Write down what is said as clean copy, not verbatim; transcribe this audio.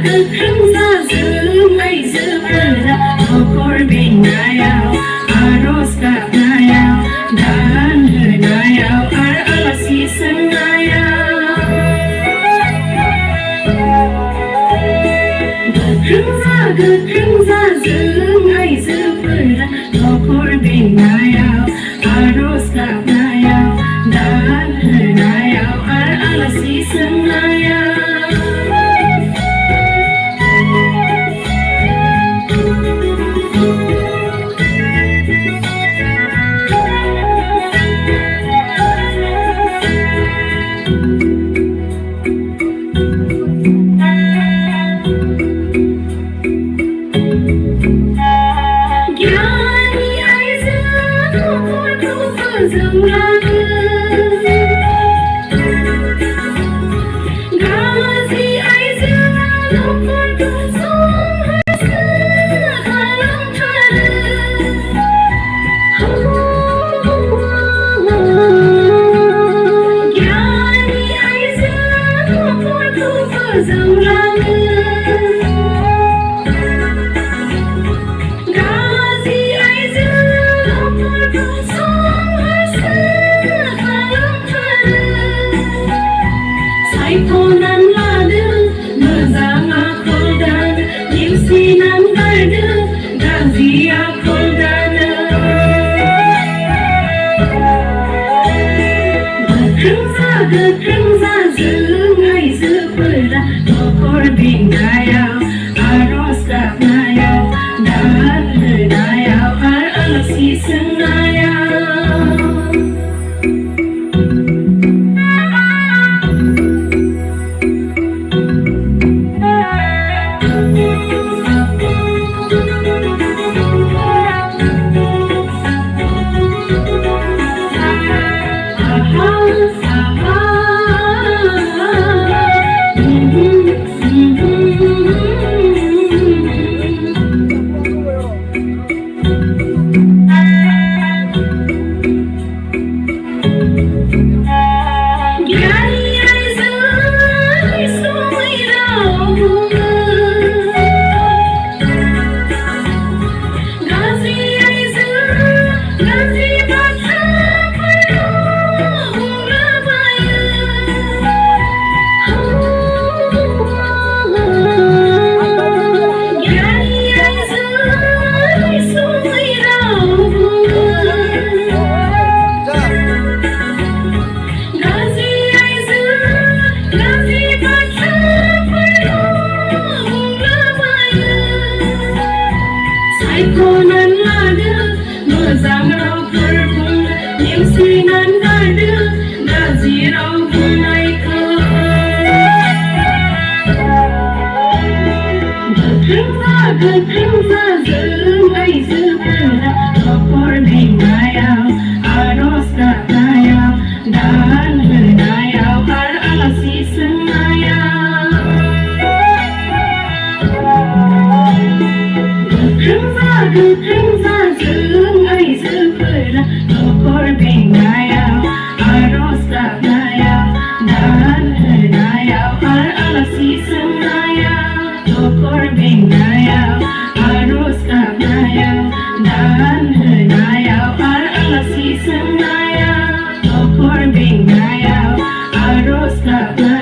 गोख्रों जाजों आइजोफोरा नखर बेंनायाव आरज गाबनायाव दान होनायाव आरो आलासि सोंनायाव गोख्रों जाजों आइजोफोरा नखर बेंनायाव आरज गाबनायाव दान होनायाव आरो आलासि सोंनायाव गोख्रों जाजों आइजोफोरा नखर बेंनायाव आरज गाबनायाव दान होनायाव आरो आलासि सोंनायाव गोख्रों जाजों आइजोफोरा नखर बेंनायाव आरज गाबनायाव दान होनायाव आरो आलासि सोंनायाव गोख्रों जाजों आइजोफोरा नखर बेंनायाव आरज गाबनायाव दान होनायाव आरो आलासि सोंनायाव नखर बेंनायाव आरज गाबनायाव दान होनायाव आरो आलासि सोंनायाव नखर बेंनायाव आरज गाबनायाव